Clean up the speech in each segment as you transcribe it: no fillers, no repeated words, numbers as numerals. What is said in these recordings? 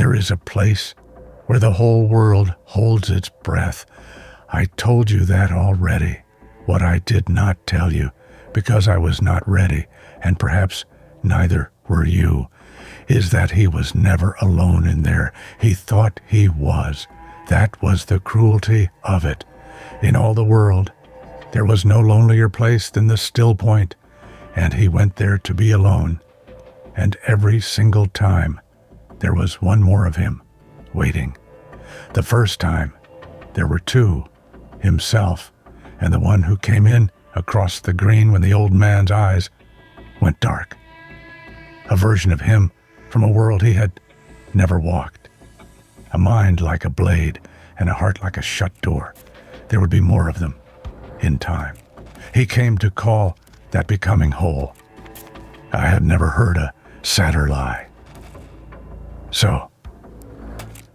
There is a place where the whole world holds its breath. I told you that already. What I did not tell you, because I was not ready, and perhaps neither were you, is that he was never alone in there. He thought he was. That was the cruelty of it. In all the world, there was no lonelier place than the still point, and he went there to be alone. And every single time, there was one more of him, waiting. The first time, there were two, himself, and the one who came in across the green when the old man's eyes went dark. A version of him from a world he had never walked. A mind like a blade and a heart like a shut door. There would be more of them in time. He came to call that becoming whole. I had never heard a sadder lie. So,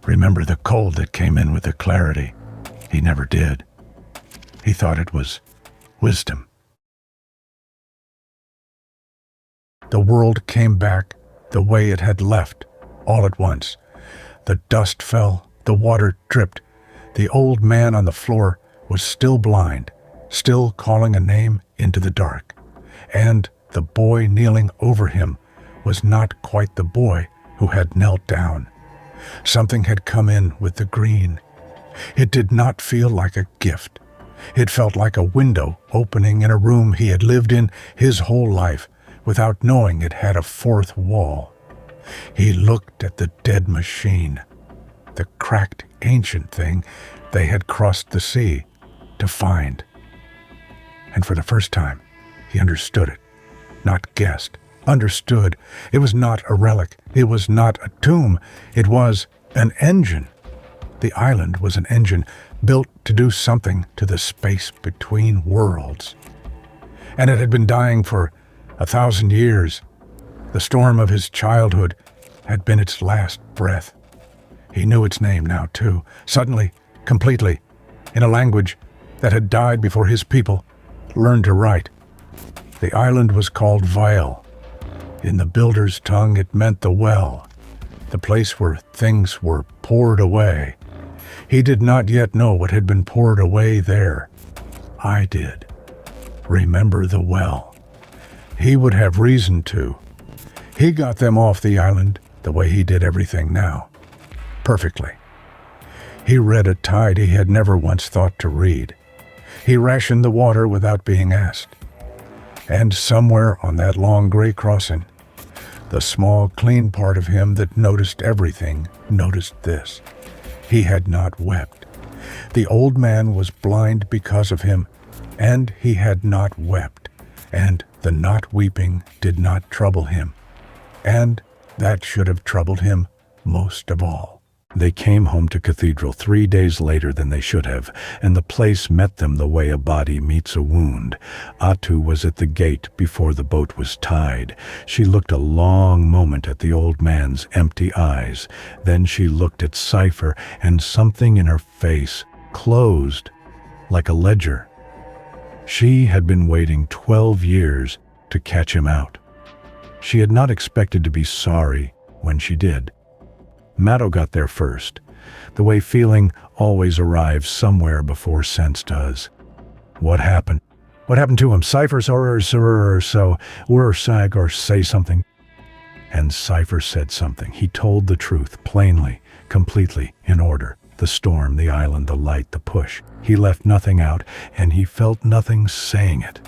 remember the cold that came in with the clarity. He never did. He thought it was wisdom. The world came back the way it had left, all at once. The dust fell, the water dripped. The old man on the floor was still blind, still calling a name into the dark. And the boy kneeling over him was not quite the boy who had knelt down. Something had come in with the green. It did not feel like a gift. It felt like a window opening in a room he had lived in his whole life, without knowing it had a fourth wall. He looked at the dead machine, the cracked ancient thing they had crossed the sea to find. And for the first time, he understood it, not guessed, understood. It was not a relic, it was not a tomb, it was an engine. The island was an engine built to do something to the space between worlds. And it had been dying for 1,000 years. The storm of his childhood had been its last breath. He knew its name now, too, suddenly, completely, in a language that had died before his people learned to write. The island was called Vial. In the builder's tongue, it meant the well, the place where things were poured away. He did not yet know what had been poured away there. I did. Remember the well. He would have reason to. He got them off the island the way he did everything now. Perfectly. He read a tide he had never once thought to read. He rationed the water without being asked. And somewhere on that long gray crossing, the small, clean part of him that noticed everything noticed this. He had not wept. The old man was blind because of him, and he had not wept. And the not weeping did not trouble him. And that should have troubled him most of all. They came home to Cathedral 3 days later than they should have, and the place met them the way a body meets a wound. Atu was at the gate before the boat was tied. She looked a long moment at the old man's empty eyes. Then she looked at Cyfer, and something in her face closed like a ledger. She had been waiting 12 years to catch him out. She had not expected to be sorry when she did. Matto got there first, the way feeling always arrives somewhere before sense does. What happened? What happened to him? Cypher say something. And Cypher said something. He told the truth, plainly, completely, in order. The storm, the island, the light, the push. He left nothing out, and he felt nothing saying it.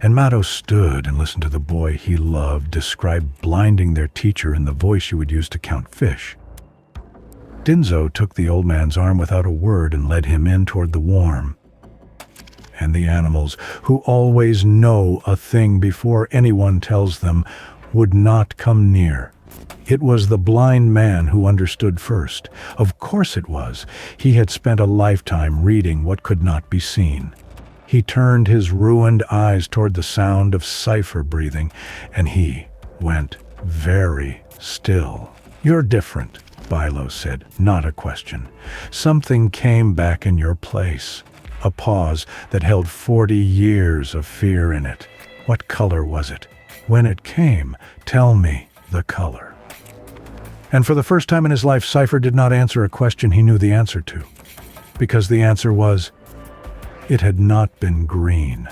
And Matto stood and listened to the boy he loved describe blinding their teacher in the voice you would use to count fish. Dinzo took the old man's arm without a word and led him in toward the warm. And the animals, who always know a thing before anyone tells them, would not come near. It was the blind man who understood first. Of course it was. He had spent a lifetime reading what could not be seen. He turned his ruined eyes toward the sound of Cypher breathing, and he went very still. "You're different," Bilo said, not a question. "Something came back in your place." A pause that held 40 years of fear in it. What color was it? When it came, tell me the color. And for the first time in his life, Cyfer did not answer a question he knew the answer to. Because the answer was, it had not been green.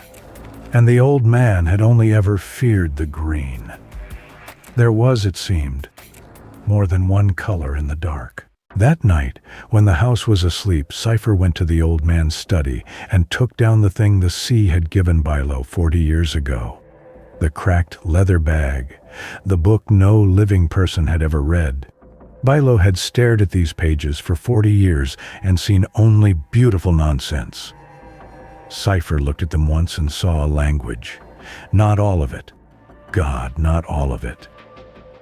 And the old man had only ever feared the green. There was, it seemed, more than one color in the dark. That night, when the house was asleep, Cyfer went to the old man's study and took down the thing the sea had given Bilo 40 years ago. The cracked leather bag, the book no living person had ever read. Bilo had stared at these pages for 40 years and seen only beautiful nonsense. Cyfer looked at them once and saw a language. Not all of it. God, not all of it.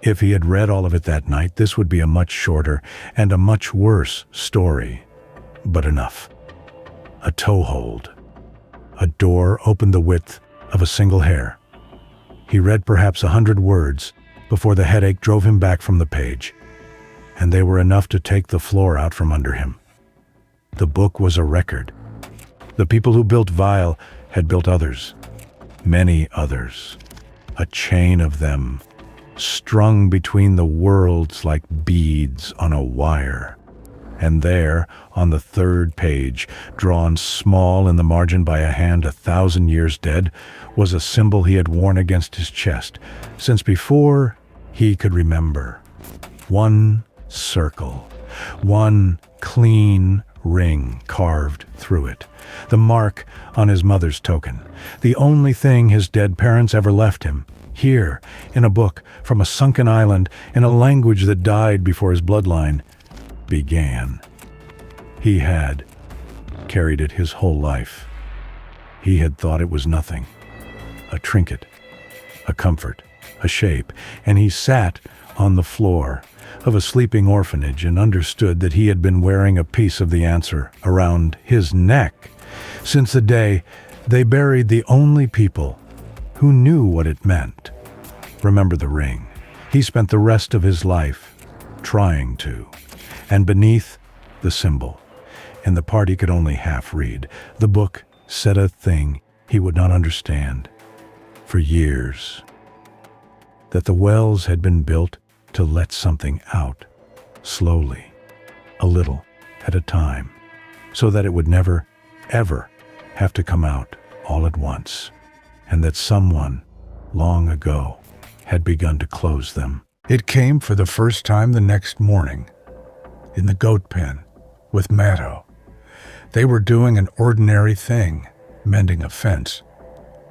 If he had read all of it that night, this would be a much shorter and a much worse story. But enough. A toehold. A door opened the width of a single hair. He read perhaps 100 words before the headache drove him back from the page, and they were enough to take the floor out from under him. The book was a record. The people who built Vile had built others, many others, a chain of them, strung between the worlds like beads on a wire. And there, on the third page, drawn small in the margin by a hand 1,000 years dead, was a symbol he had worn against his chest since before he could remember. One circle, one clean ring carved through it, the mark on his mother's token, the only thing his dead parents ever left him. Here, in a book from a sunken island, in a language that died before his bloodline began. He had carried it his whole life. He had thought it was nothing, a trinket, a comfort, a shape, and he sat on the floor of a sleeping orphanage and understood that he had been wearing a piece of the answer around his neck since the day they buried the only people who knew what it meant. Remember the ring. He spent the rest of his life trying to. And beneath the symbol, in the part he could only half read, the book said a thing he would not understand for years. That the wells had been built to let something out, slowly, a little at a time, so that it would never, ever have to come out all at once, and that someone, long ago, had begun to close them. It came for the first time the next morning, in the goat pen, with Matto. They were doing an ordinary thing, mending a fence.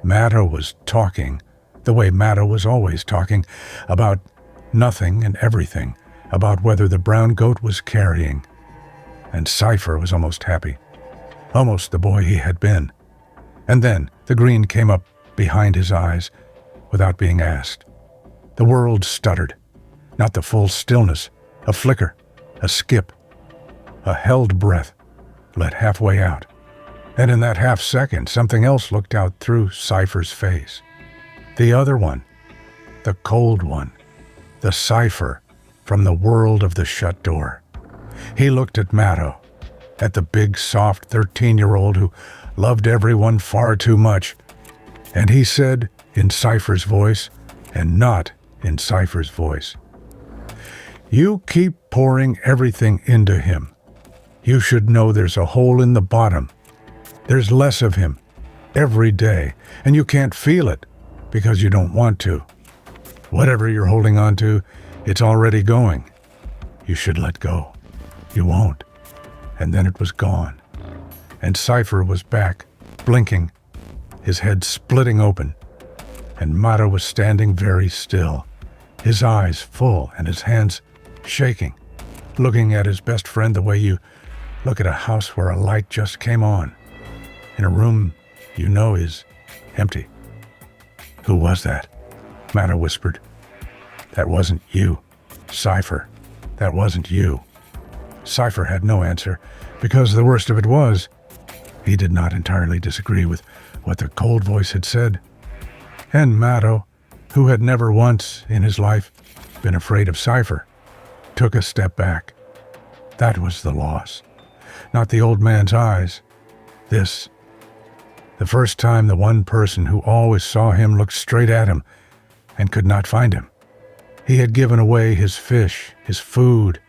Matto was talking, the way Matto was always talking, about nothing and everything, about whether the brown goat was carrying. And Cyfer was almost happy, almost the boy he had been. And then the green came up behind his eyes, without being asked. The world stuttered, not the full stillness, a flicker, a skip, a held breath, let halfway out. And in that half second, something else looked out through Cyfer's face. The other one, the cold one, the Cyfer from the world of the shut door. He looked at Matto, at the big, soft 13-year-old who loved everyone far too much, and he said in Cyfer's voice, and not in Cyfer's voice, "You keep pouring everything into him. You should know there's a hole in the bottom. There's less of him every day, and you can't feel it because you don't want to. Whatever you're holding on to, it's already going. You should let go. You won't." And then it was gone. And Cyfer was back, blinking, his head splitting open. And Matto was standing very still, his eyes full and his hands shaking, looking at his best friend the way you look at a house where a light just came on, in a room you know is empty. "Who was that?" Matto whispered. "That wasn't you, Cyfer. That wasn't you." Cyfer had no answer, because the worst of it was, he did not entirely disagree with what the cold voice had said. And Matto, who had never once in his life been afraid of Cyfer, took a step back. That was the loss, not the old man's eyes. This, the first time the one person who always saw him looked straight at him and could not find him. He had given away his fish, his food,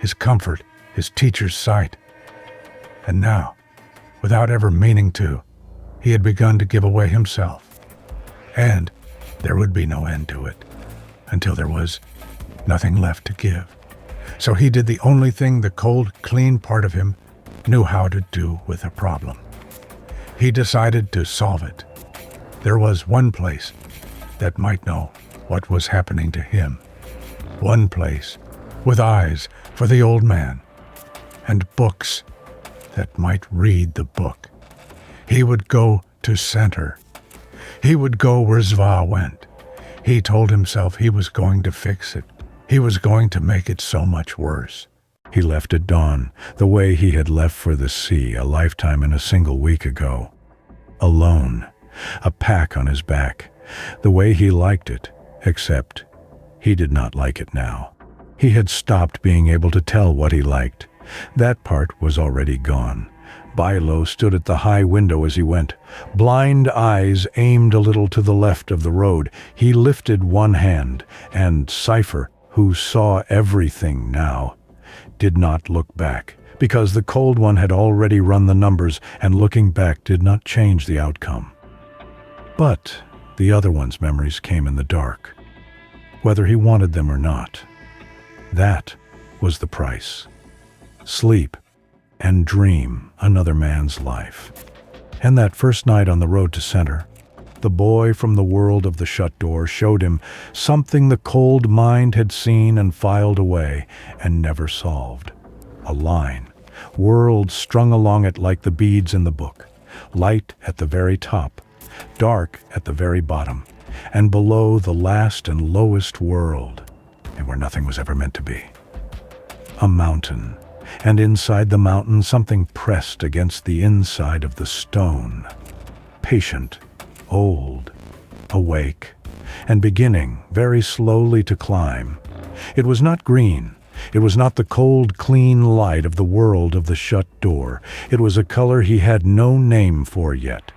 his comfort, his teacher's sight. And now, without ever meaning to, he had begun to give away himself. And there would be no end to it, until there was nothing left to give. So he did the only thing the cold, clean part of him knew how to do with a problem. He decided to solve it. There was one place that might know what was happening to him. One place with eyes for the old man and books that might read the book. He would go to center. He would go where Zva went. He told himself he was going to fix it. He was going to make it so much worse. He left at dawn, the way he had left for the sea a lifetime and a single week ago. Alone, a pack on his back, the way he liked it, except he did not like it now. He had stopped being able to tell what he liked. That part was already gone. Bilo stood at the high window as he went. Blind eyes aimed a little to the left of the road. He lifted one hand, and Cyfer, who saw everything now, did not look back, because the cold one had already run the numbers, and looking back did not change the outcome. But the other one's memories came in the dark, whether he wanted them or not. That was the price. Sleep and dream another man's life. And that first night on the road to center, the boy from the world of the shut door showed him something the cold mind had seen and filed away and never solved. A line, worlds strung along it like the beads in the book, light at the very top, dark at the very bottom, and below the last and lowest world, and where nothing was ever meant to be. A mountain, and inside the mountain something pressed against the inside of the stone. Patient, old, awake, and beginning very slowly to climb. It was not green. It was not the cold, clean light of the world of the shut door. It was a color he had no name for yet,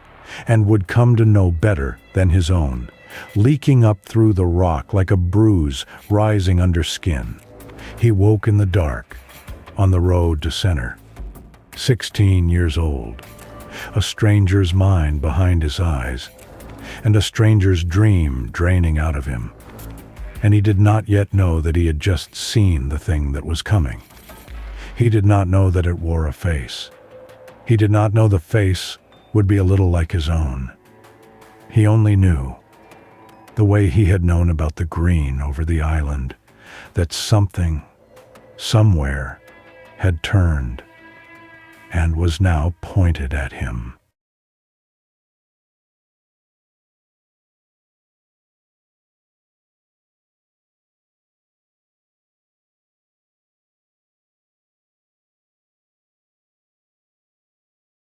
and would come to know better than his own, leaking up through the rock like a bruise rising under skin. He woke in the dark, on the road to center. 16 years old, a stranger's mind behind his eyes, and a stranger's dream draining out of him. And he did not yet know that he had just seen the thing that was coming. He did not know that it wore a face. He did not know the face would be a little like his own. He only knew, the way he had known about the green over the island, that something, somewhere, had turned and was now pointed at him.